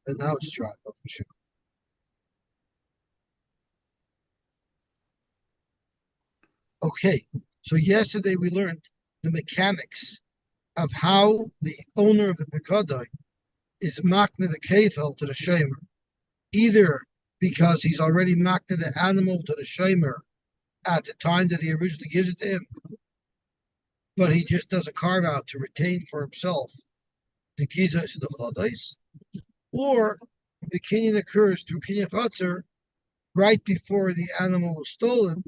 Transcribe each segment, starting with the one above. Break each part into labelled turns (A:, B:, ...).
A: And now it's dry, for sure. Okay, so yesterday we learned the mechanics of how the owner of the Pekadai is makna the kefel to the shamer, either because he's already makna the animal to the shamer at the time that he originally gives it to him, but he just does a carve out to retain for himself the gizas of the chladais, or the kinyan occurs through kinyan chatzar right before the animal was stolen,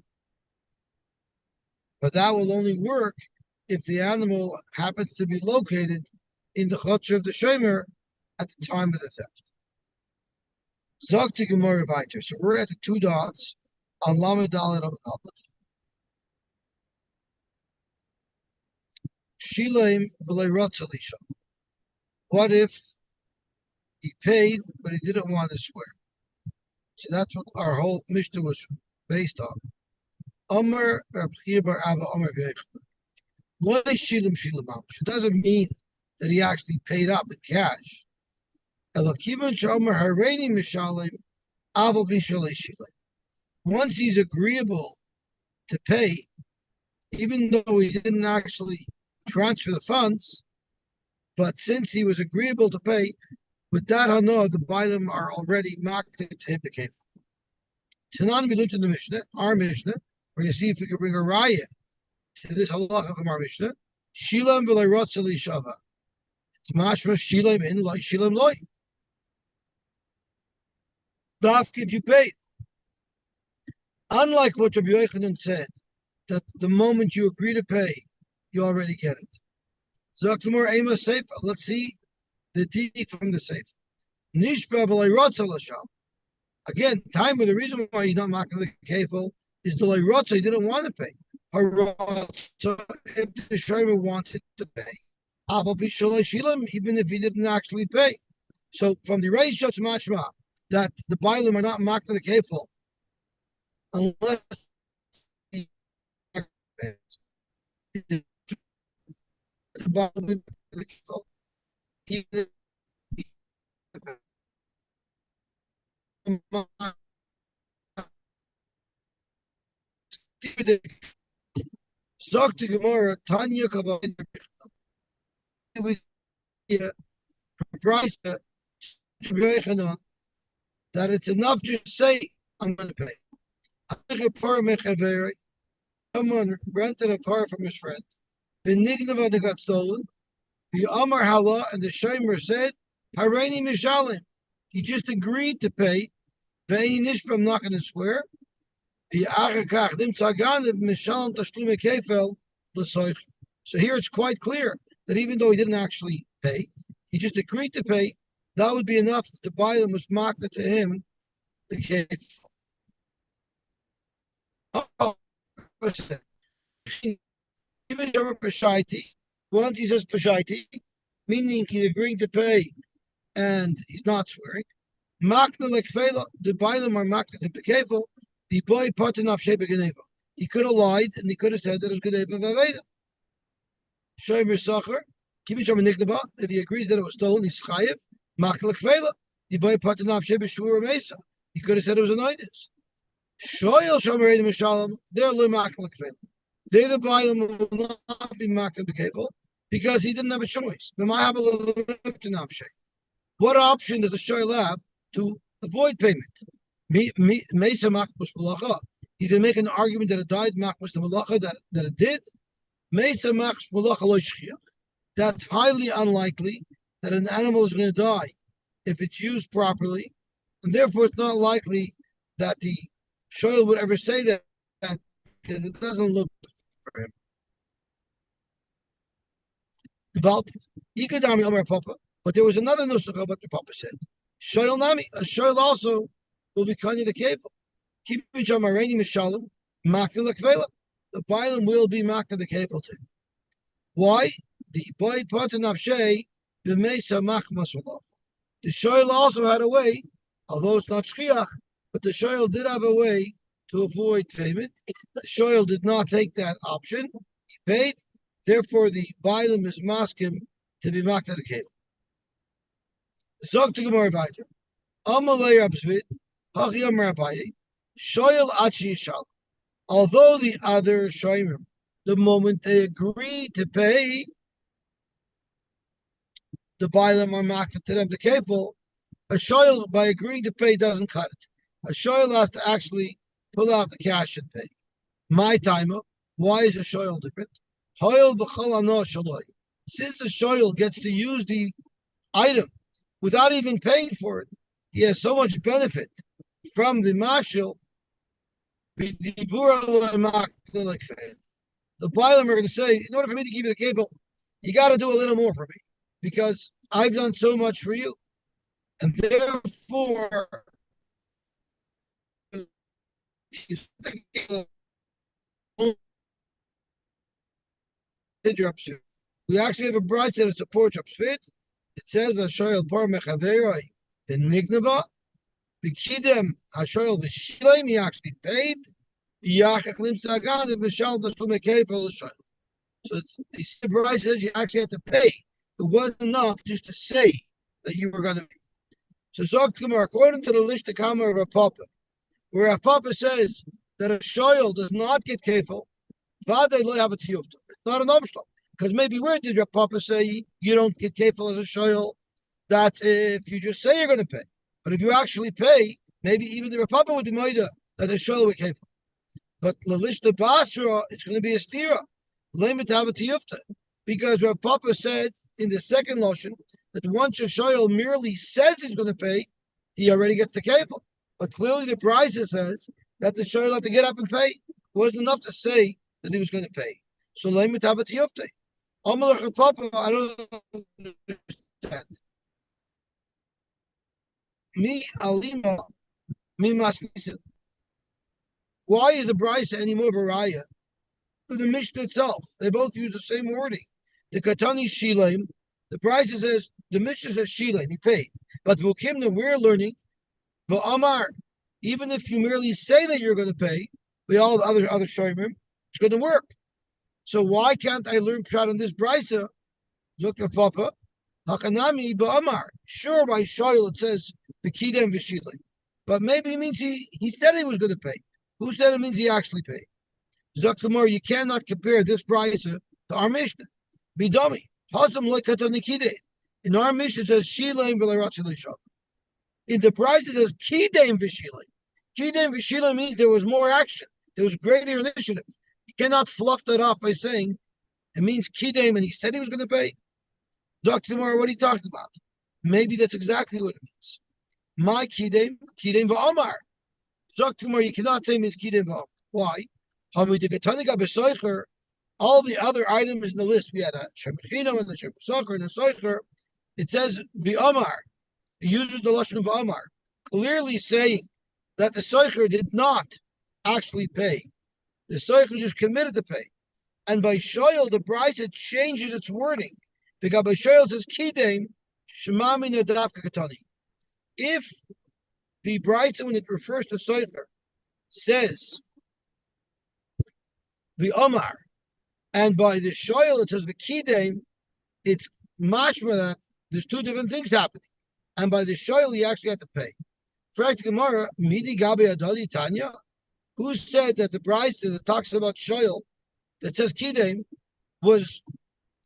A: but that will only work if the animal happens to be located in the chatzar of the shamer at the time of the theft. Zok Gemara weiter. So we're at the two dots on Lamed Dalet of Aleph. Shilaim v'lei rotza lisha. What if he paid, but he didn't want to swear? So that's what our whole Mishnah was based on. Omer Rabchir bar Ava Omer V'echad. Lo shilim shilim mamish. It doesn't mean that he actually paid up in cash. Elakivan shomer hareini mishalim aval b'shalei shilim. Once he's agreeable to pay, even though he didn't actually transfer the funds, but since he was agreeable to pay, with that hana, the bailim are already marked to him the kefil. Tanan we looked in the Mishnah, our Mishnah, we're going to see if we can bring a raya to this halacha from our Mishnah. Shilam v'lei rotza lishava. It's mashma shilam in like shilam loy. Dafk if you paid. Unlike what Rabbi Yochanan said, that the moment you agree to pay, you already get it. Zaktamur Ema Seifa. Let's see the deed from the Seifa. Nishba v'lei rotza l'sham. Again, time of the reason why he's not making the kefil is the leirotza, he didn't want to pay. So if the shomer wanted to pay, even if he didn't actually pay. So from the Reish Shotz Mashma, that the bailim are not making the kefil unless he Zok to Gemara, Tanya Kavod. We price that it's enough to say, I'm going to pay. Someone rented a car from his friend. The Nignava got stolen. The Amar Hala and the Shomer said, Hareini Mishalim. He just agreed to pay. Ve'ini Nishba, I'm not going to swear. The Achakach Nimtzagan of Mishalim Tashlume Kefel L'Soich. So here it's quite clear that even though he didn't actually pay, he just agreed to pay. That would be enough to buy them was marked to him the kefil. Even Peshaiti, once he says Peshaiti, meaning he's agreeing to pay and he's not swearing. Makna lekfela, the bailam are makna the kefil. The boy put enough shape of geneva. He could have lied and he could have said that it was geneva vaveda. Shomer sacher, kibitz nikneva. If he agrees that it was stolen, he's chayiv. Makna lekfela, the boy put enough shape of shvur mesa. He could have said it was a nidus. Shoyel shomer mishalim. They're limakna lekfela. They the bailam will not be makna bekefil because he didn't have a choice. What option does the shoyel have to avoid payment? He can make an argument that it died machmas the malacha that it did. That's highly unlikely that an animal is going to die if it's used properly, and therefore it's not likely that the shoyel would ever say that because it doesn't look good for him. But there was another nusach about the Papa said. Shoyel nami, a shoyel also will be kind of the kefil. Keep each on Marani Mishalim, Makna Lekvela. The bailam will be Makna the kefil too. Why? The boy Patan Avshay, the Mesa Machmas. The shoyel also had a way, although it's not shchiach, but the shoyel did have a way to avoid payment. The shoyel did not take that option. He paid. Therefore, the bailam is maskim to be Makna the kefil. Zog to Gemara weiter. Amalei Rabsvit, Hachi Amar Abaye, Shoyel Achi Yishal. Although the other Shoymim, the moment they agree to pay, to buy them or market to them the kefil, a shoyl by agreeing to pay doesn't cut it. A shoyl has to actually pull out the cash and pay. My timer, why is a shoyl different? Since the shoyl gets to use the item without even paying for it, he has so much benefit from the marshal. The Bailam are going to say, in order for me to give you a kefil, you got to do a little more for me because I've done so much for you. And therefore, we actually have a bright that supports Upsfit. It says, Ashoyel Par Mechaveroi, the Nignava, the Kidem, Ashoyel Vishilem, he actually paid. So the Bryce says you actually have to pay. It wasn't enough just to say that you were going to pay. So Zogtumar, according to the Lishta Kamar of a Papa, where a Papa says that a shoyl does not get kefil, it's not an optional. Because maybe where did your Papa say you don't get kefil as a shoyl? That's if you just say you're going to pay. But if you actually pay, maybe even the Papa would be moida that a shoyl would kefil. But Lalishta Basra, it's going to be a stira. Because Rav Papa said in the second lotion that once a shoyl merely says he's going to pay, he already gets the kefil. But clearly the Brisa says that the shoyl had to get up and pay. It wasn't enough to say that he was going to pay. So Leimitava Tiyufte. Amalach Papa, I don't understand. Me Alima, me Masnisin. Why is the Brisa any more of a raya? The Mishnah itself, they both use the same wording. The Katani Shilem, the Brisa says, the Mishnah says Shilem, he paid. But Vukimna, we're learning, but Amar, even if you merely say that you're going to pay, we all the other Shoymim, it's going to work. So why can't I learn Pshat on this Brisa? Look at Papa. Hakanami Ba'amar. Sure, by Shoyl it says Bekidem Vishilem. But maybe it means he said he was going to pay. Who said it means he actually paid? Zaktamar, you cannot compare this Brisa to our Mishnah. Bidami. Hazam Lekatanikide. In our Mishnah it says Shilem V'Leratzilishah. In the Brisa it says Kidem V'Shilem. Kidem V'Shilem means there was more action. There was greater initiative. You cannot fluff that off by saying it means Kidem and he said he was going to pay. Zaktamar, what are you talking about? Maybe that's exactly what it means. My Kidem V'Amar. Zaktumar, you cannot say means Kidem V'Amar. Why? All the other items in the list, we had a Shemichinam and the Shemichinam and the Soicher, it says V'Amar. It uses the Lashon of Amar, clearly saying that the Soicher did not actually pay. The Soicher just committed to pay. And by Shoyel, the Brisa changes its wording. Because by Shoyel says Kidem, Shemami Nadavka Katani. If the Brisa, when it refers to Soicher, says the Omar, and by the Shoyel it says the Kidem, it's mashma that there's two different things happening. And by the Shoyel, you actually have to pay. Fact Gemara, Midi Gabi Adadi Tanya, who said that the Brisa that talks about Shoyel, that says Kidem, was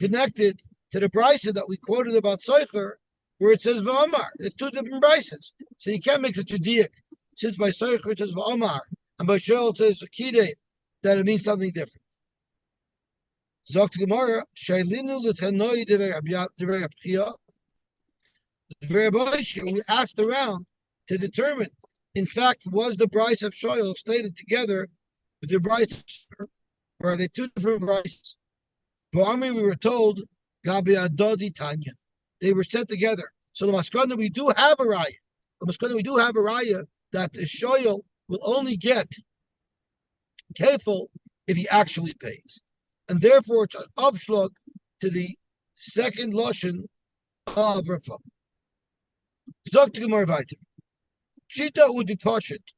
A: connected to the Brisa that we quoted about Soicher, where it says V'Omar. It's two different Brisas. So you can't make such a diak. Since by Soicher it says V'Omar, and by Shoyel it says Kidem, that it means something different. Zogt Gemara, Shailinu l'tanoi d'vei Abchia. We asked around to determine, in fact, was the Bryce of Shoyel stated together with the Bryce, or are they two different Bryces? Ba'ami, we were told, Gabi Adodi Tanya. They were set together. So the Maskana, we do have a raya. The Maskana, we do have a raya that the Shoyel will only get careful if he actually pays. And therefore, it's an upslug to the second Lashon of Rafa. Pshita would be Pashit.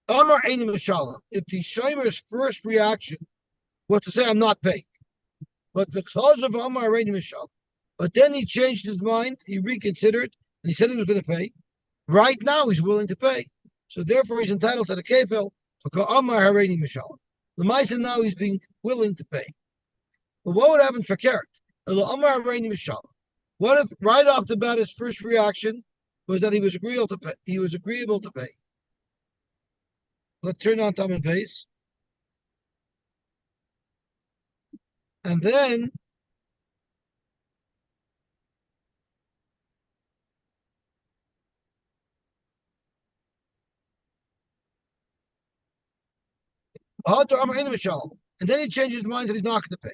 A: Amar Einim Mishalom. If the Shomer's first reaction was to say, I'm not paying. But because of Amar Einim Mishalom. But then he changed his mind, he reconsidered, and he said he was going to pay. Right now, he's willing to pay. So therefore, he's entitled to the kefil. The Maisa now he's being willing to pay. But what would happen for Keret? What if right off the bat his first reaction was that he was agreeable to pay? He was agreeable to pay. Let's turn on Tam and Pace. And then and then he changes his mind that he's not going to pay.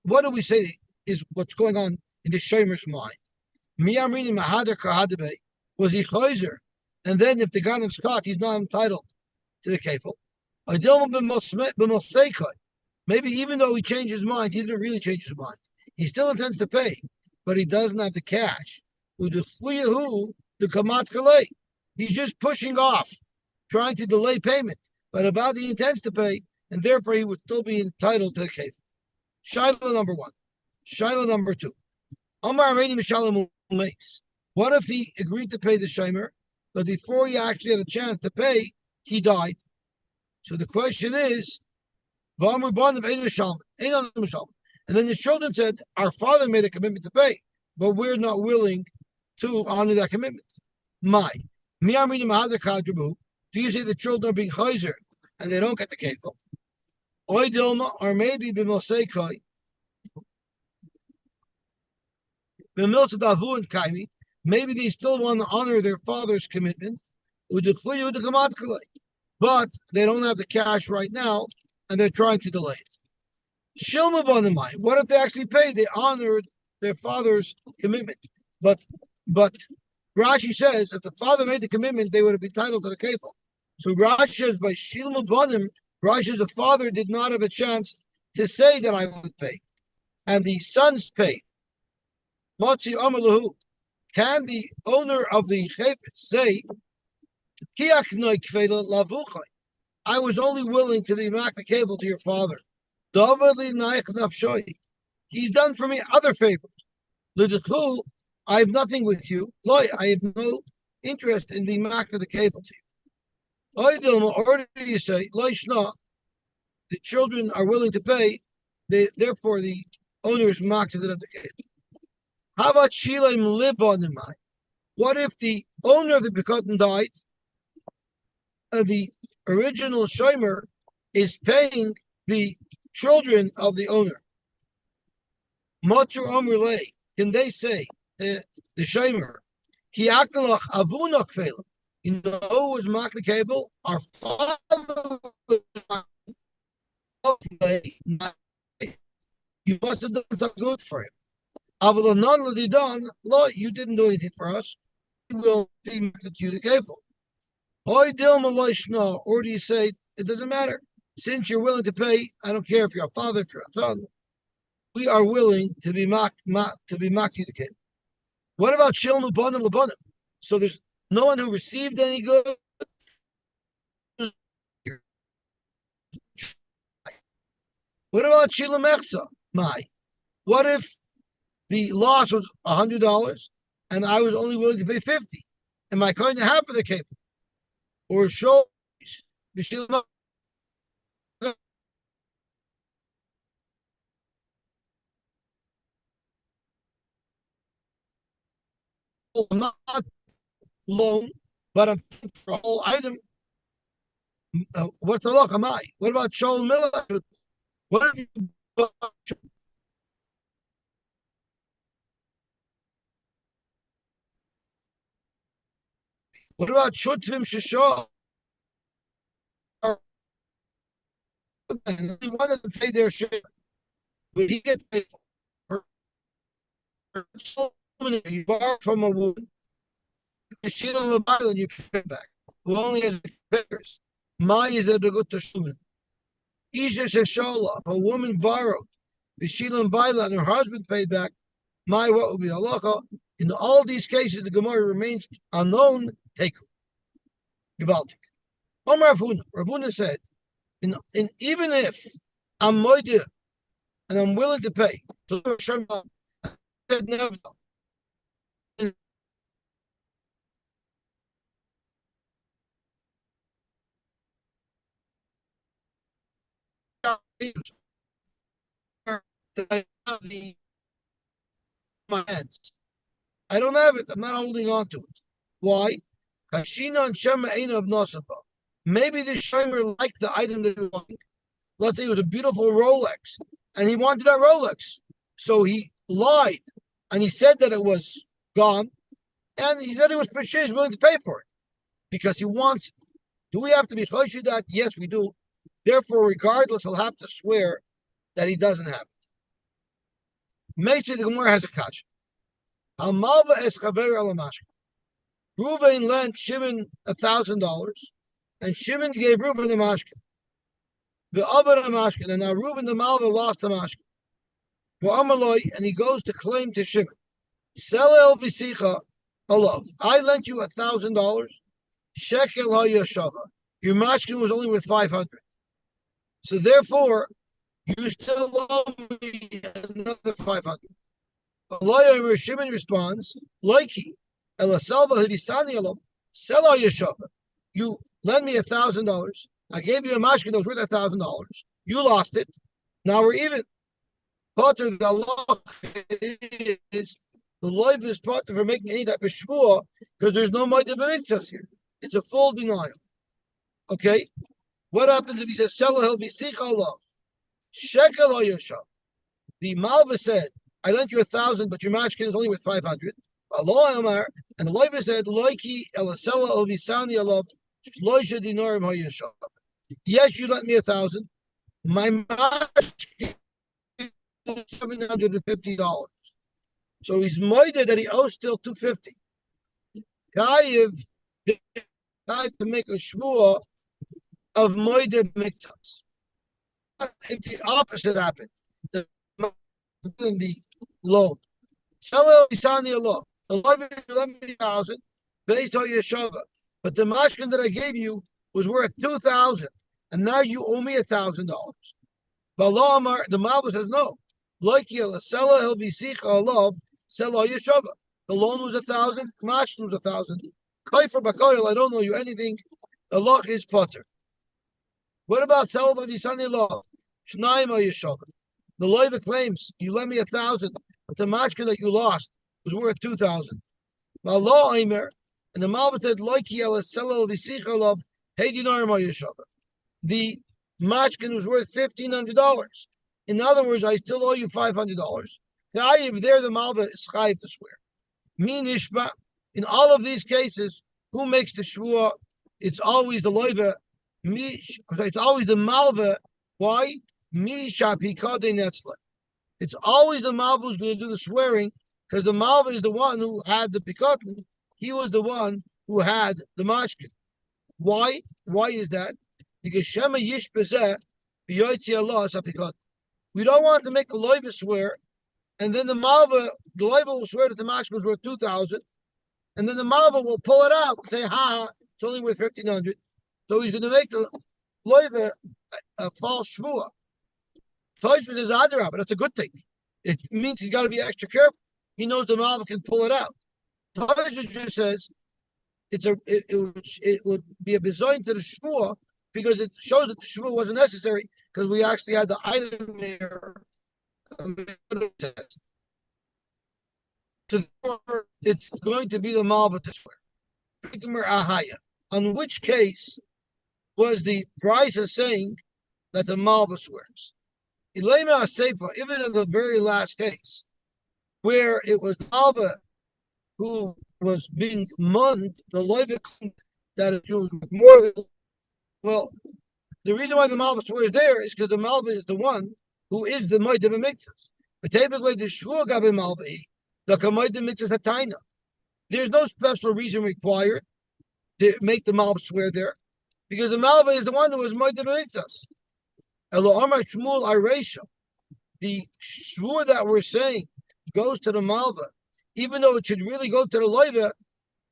A: What do we say is what's going on in the Shomer's mind? Was he chayzer? And then if the ganim's caught, he's not entitled to the kefil. Maybe even though he changed his mind, he didn't really change his mind. He still intends to pay, but he doesn't have the cash. He's just pushing off, trying to delay payment. But about he intends to pay, and therefore he would still be entitled to the kefil. Shaila number one. Shaila number two. What if he agreed to pay the shomer, but before he actually had a chance to pay, he died? So the question is, and then his children said, our father made a commitment to pay, but we're not willing to honor that commitment. Do you say the children are being chayzer and they don't get the kefil? Or maybe maybe they still want to honor their father's commitment, but they don't have the cash right now and they're trying to delay it. What if they actually paid? They honored their father's commitment. But Rashi says if the father made the commitment, they would have been entitled to the kefil. So Rashi says by Shilma Bonim, Rashi says the father did not have a chance to say that I would pay. And the sons paid. Motzi Amalahu. Can the owner of the chayfetz say, I was only willing to be mak the cable to your father. He's done for me other favors. I have nothing with you. I have no interest in being mak to the cable to you. Or do you say, the children are willing to pay, therefore the owner is mak to the cable. How about Shilaim Libonimai? What if the owner of the Bikotan died and the original shomer is paying the children of the owner? Motur Omrle, can they say, the shomer, Ki Akalach Avunok Fela? You know who was Mak the cable? Our father you must have done something good for him. You didn't do anything for us. We will be to you the kefil. Or do you say it doesn't matter? Since you're willing to pay, I don't care if you're a father, if you're a son. We are willing to be mak you the kefil. What about shilmu bonim lebanim? So there's no one who received any good. What about shilam echsa? What if the loss was $100 and I was only willing to pay 50? Am I going to have for the kefil? Or show not loan, but I'm for a whole item. What's the look? Am I? What about Shol Miller? What if you what about Shutvim Shishah? And he wanted to pay their share. Would he get paid for you borrow from a woman? You see on the Bible and you pay back. Who only has payers? My is a good tashlumin. Isha Sheshola, if a woman borrowed, the Shilam Baila and her husband paid back, my what would be halacha? In all these cases, the Gemara remains unknown. Take Givaldik. Omar Ravuna said, in even if I'm moidir and I'm willing to pay, so said never. that I have my hands. I don't have it. I'm not holding on to it. Why? Hashina and Shema Eina of Nosaba. Maybe the Shimer liked the item that he wanted. Let's say it was a beautiful Rolex, and he wanted that Rolex. So he lied, and he said that it was gone, and he said it was purchased, he's willing to pay for it, because he wants it. Do we have to be choshed that? Yes, we do. Therefore, regardless, he'll have to swear that he doesn't have it. Metzia, the Gemara has a kasha. Hamalva es chaver alamashka. Reuven lent Shimon $1,000, and Shimon gave Reuven the mashkin. The other mashkin, and now Reuven the Malva lost the mashkin. For Amaloi, and he goes to claim to Shimon. Sell el visicha alav. I lent you $1,000. Shekel hayashava. Your mashkin was only worth 500. So therefore, you still owe me another 500. Where Shimon responds, Loiki, Elasalva Hibisani alav. Sell hayashava. You lend me $1,000. I gave you a mashkin that was worth $1,000. You lost it. Now we're even. Potter, the law is the life is potter for making any type of shvua because there's no moed b'mitzvahs here. It's a full denial. Okay, what happens if he says selah he'll be sichalav shekel hayasham? The Malva said, "I lent you 1,000, but your mashkin is only worth 500." Allah Amar, and the life said, "Loiki elasela el bisani alav shloisha dinarim hayasham." Yes, you lent me 1,000. My mashkin $750. So he's moided that he owes still $250. Chayiv to make a shvua of moided mitzvahs. If the opposite happened, the loan. Sell Isani Allah. The love is 11,000 based on your shava. But the mashkin that I gave you was worth 2,000, and now you owe me $1,000. But Allah, the Malva says no. Like he'll be sicha alav, sell yeshava. The loan was 1,000, mashkin was 1,000. Kaifer bakoyel, I don't owe you anything. The loch is potter. What about sell v'visani law? Shnaim yeshava. The loiva claims you lent me 1,000, but the mashkin that you lost was worth 2,000. Law aimer, and the Malva said like he'll be sicha alav, hey dinar yeshava. The mashkin was worth $1,500. In other words, I still owe you $500. There, the Malva is chayiv to swear. Mi nishba. In all of these cases, who makes the shvua? It's always the loiva. It's always the Malva. Why? Mi shapikade netzle. It's always the Malva who's going to do the swearing, because the Malva is the one who had the pikatan. He was the one who had the mashkin. Why? Why is that? Because shema yish bezeh b'yoytzi Allah sapikatan. We don't want to make the loiva swear, and then the loiva will swear that the mashkin was worth 2,000, and then the Malva will pull it out and say, ha, it's only worth 1,500. So he's going to make the loiva a false shvua. Toishvus is adra, but that's a good thing. It means he's got to be extra careful. He knows the Malva can pull it out. Toishvus just says it would be a bizoin to the shvua because it shows that the shvua wasn't necessary because we actually had the item here. It's going to be the Malva to swear. On which case was the price of saying that the Malva swears? Even in the very last case, where it was Malva who was being munned, the loiva that it was more than, well, the reason why the Malva swears there is because the Malva is the one who is the moed b'mitzvahs. But typically the shvua gabe Malva, the moed b'mitzvahs hataina. There's no special reason required to make the Malva swear there, because the Malva is the one who is moed b'mitzvahs. Elo Amar Shmuel Aresha, the shvua that we're saying goes to the Malva, even though it should really go to the loiva,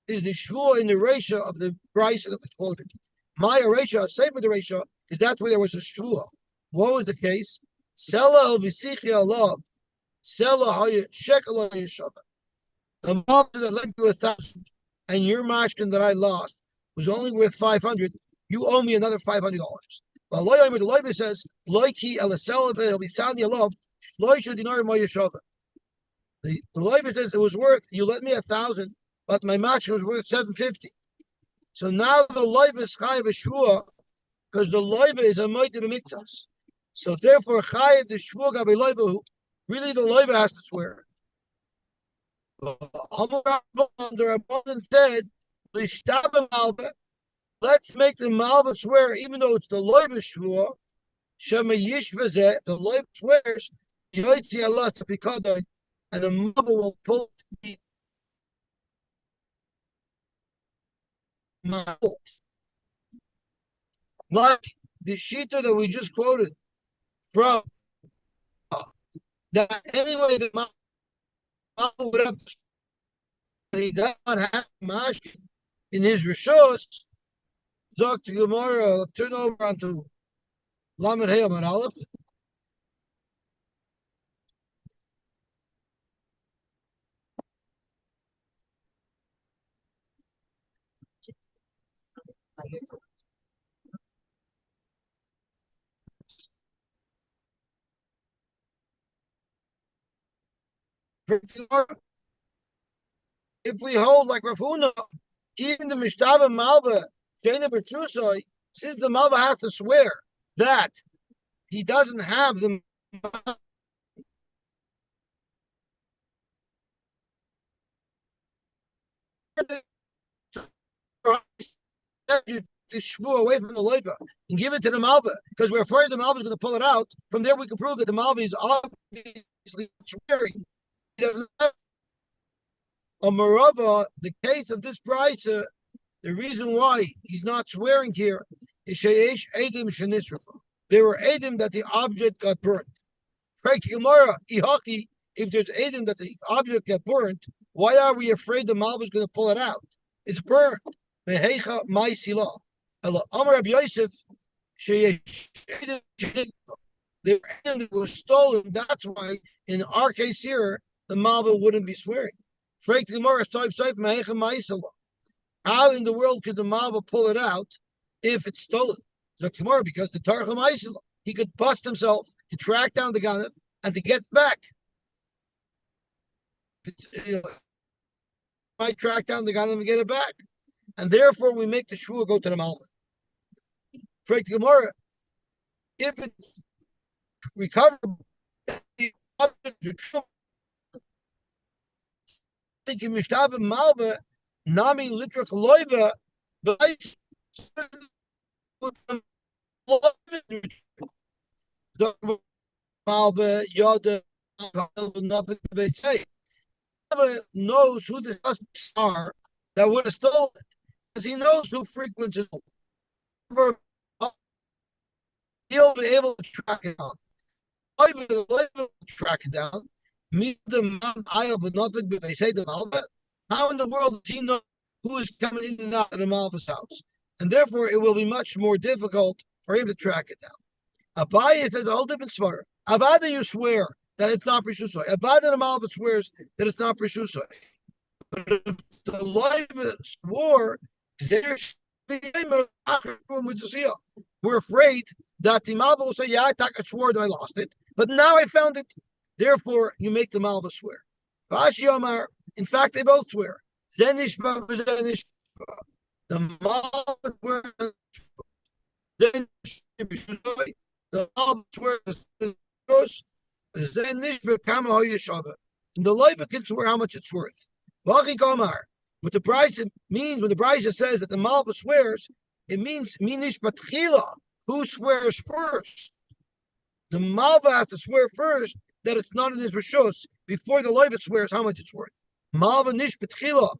A: is the shvua in the Resha of the price that was quoted. My Resha, Sefer the Resha, is that's where there was a shvua. What was the case? Sela el v'sichi alav, sela shekel hayashava. The Malva that lent you 1,000, and your mashkin that I lost was only worth 500. You owe me another $500. But the Loiva says, Loiki Elasel, it'll be soundly love, Loisha Dinar Moyashava. The Loiva says it was worth, you let me 1,000, but my mashka was worth 750. So now the Loiva is Chayiv Shvua, because the Loiva is a Moite B'Miktas. So therefore, Chayiv the Shvua Gabi Loiva, really the Loiva has to swear. The Rabbanan said, let's make the Malva swear, even though it's the Loiva Shvua, Shema Yishvazeh, the Loiva swears, Yosy Allah to Pikadon, and the Malva will pull the Malva. Like the Shita that we just quoted from, that anyway, the Malva would have to, he does not have Mashkin in his Rishos. Zok to Gemara, turn over onto Lamed Hayom and Aleph. If we hold like Rafuna, even the Mishtava Malva, Shena Bertrusoi, since the Malva has to swear that he doesn't have the to shvu away from the loiva and give it to the Malva because we're afraid the Malva is going to pull it out. From there, we can prove that the Malva is obviously swearing. He doesn't have a Marava. The case of this price, the reason why he's not swearing here is sheyesh edim shenisrafa. There were edim that the object got burnt. Frank Gemara, ihaki, if there's edim that the object got burnt, why are we afraid the Malva is going to pull it out? It's burnt. Mehecha my silah. Allah Amar Rabbi Yosef, sheyesh edim the edim was stolen. That's why in our case here the Malva wouldn't be swearing. Frank Gemara, mehecha my silah. How in the world could the Malva pull it out if it's stolen? Tomorrow, because the Tarcham Aisel, he could bust himself to track down the Ganav and to get back. Might track down the Ganav and get it back. And therefore, we make the Shua go to the Malva. Frank Gemara, if it's recoverable, the objects are true. Thinking Mishtava Malva, Nami Litra Loiva, but Malva Yoda nothing they say. Malva knows who the suspects are that would have stolen it, because he knows who frequents it. He'll be able to track it down. The Loiva will track it down. Meet the Mount Isle, but nothing but they say the Malva. How in the world does he know who is coming in and out of the Malva's house? And therefore, it will be much more difficult for him to track it down. Abaye says a whole different swear. Avada, you swear that it's not Prishusoi. Avada, the Malva swears that it's not Prishusoi. But if the Loiva swore, we're afraid that the Malva will say, yeah, I swore that I lost it, but now I found it. Therefore, you make the Malva swear. Vashi Omar, in fact, they both swear. Zenishba, the Malva swears. Then the Malva swears. Zenishba kama hoyeshava. And the Loiva can swear how much it's worth. Vachi Omar. What the Brisa means when the Brisa says that the Malva swears, it means minish batchila. Who swears first? The Malva has to swear first that it's not in his rishos before the Loiva swears how much it's worth. Malva nish betchila,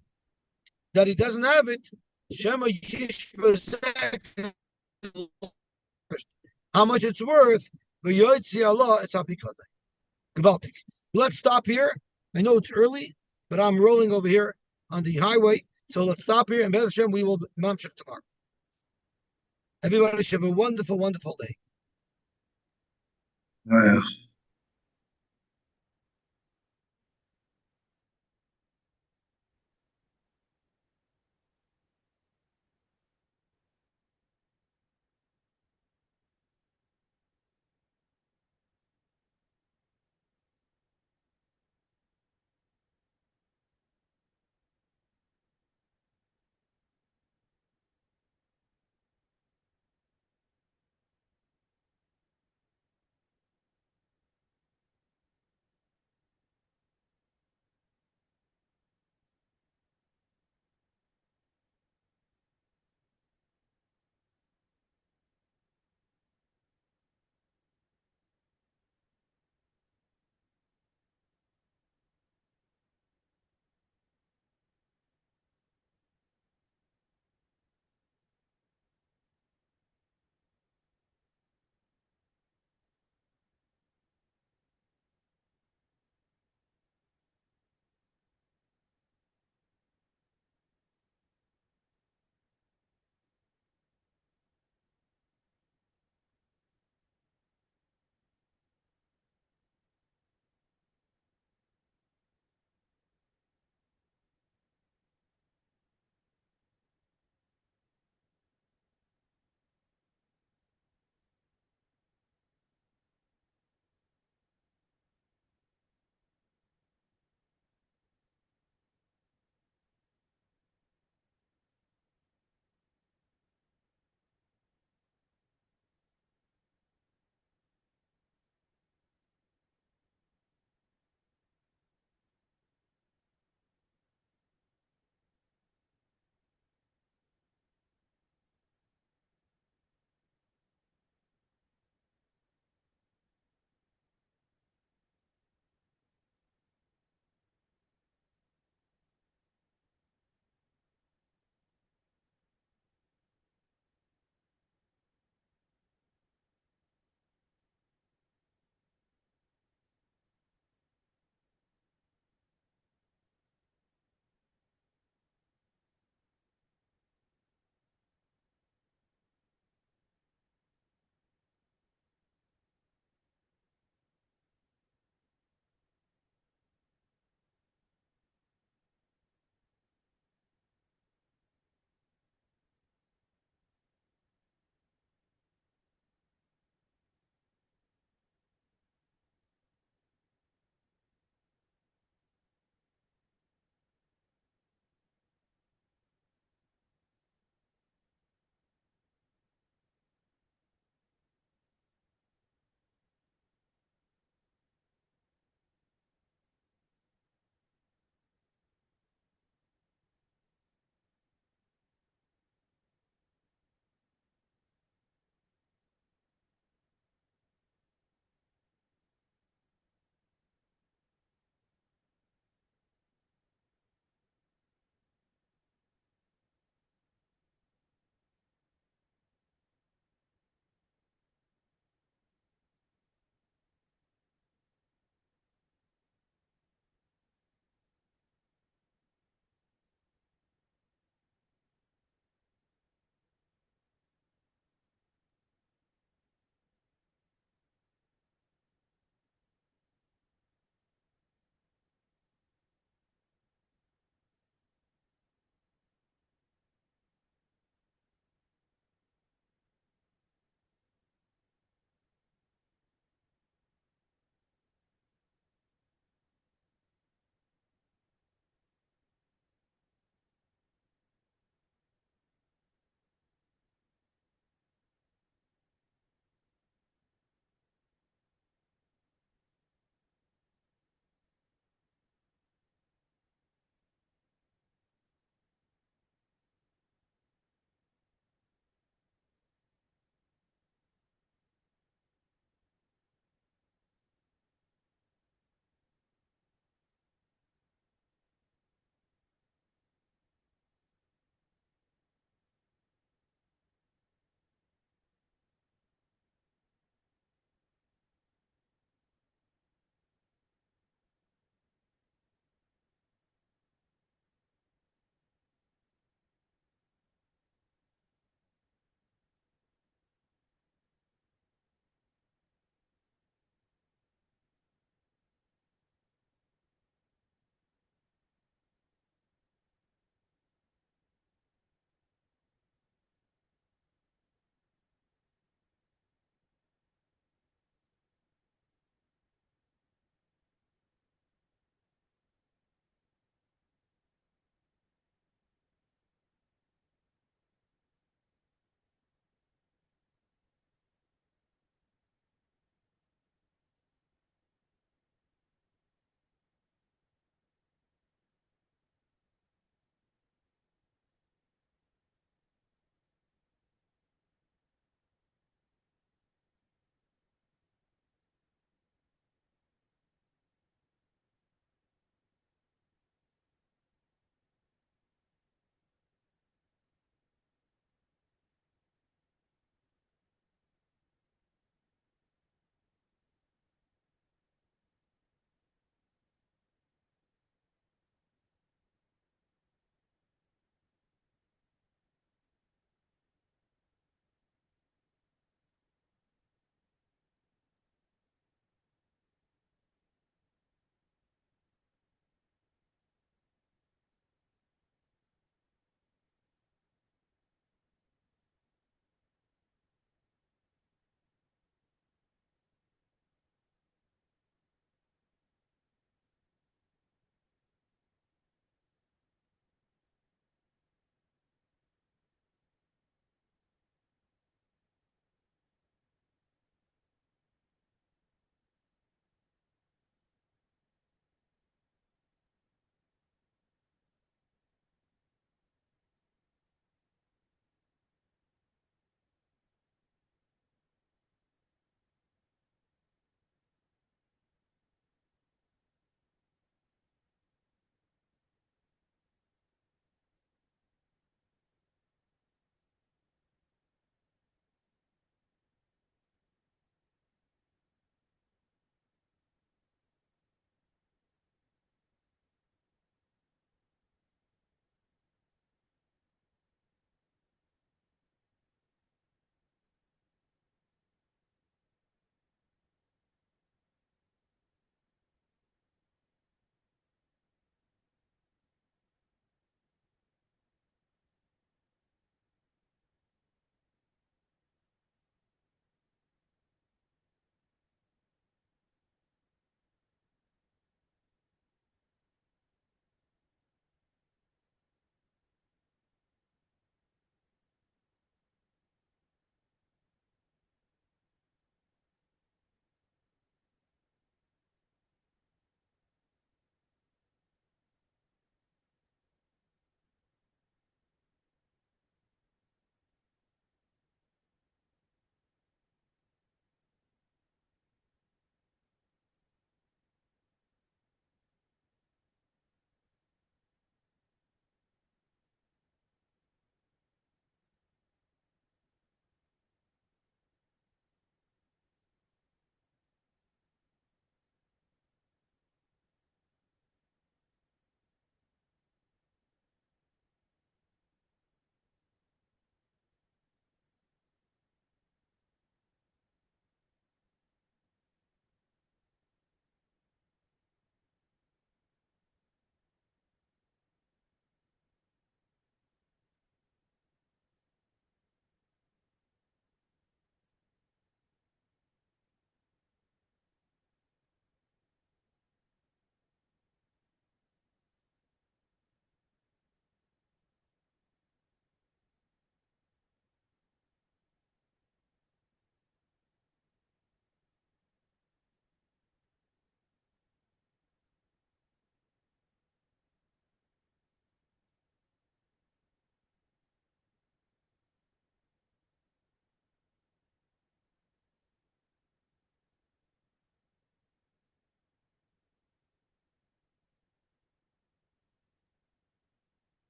A: that he doesn't have it. Shema yish how much it's worth. V'yotzi Allah it's apikadai. Gewaltig. Let's stop here. I know it's early, but I'm rolling over here on the highway. So let's stop here, and B'ez Hashem, we will mamshech tomorrow. Everybody should have a wonderful, wonderful day.
B: Oh, yeah.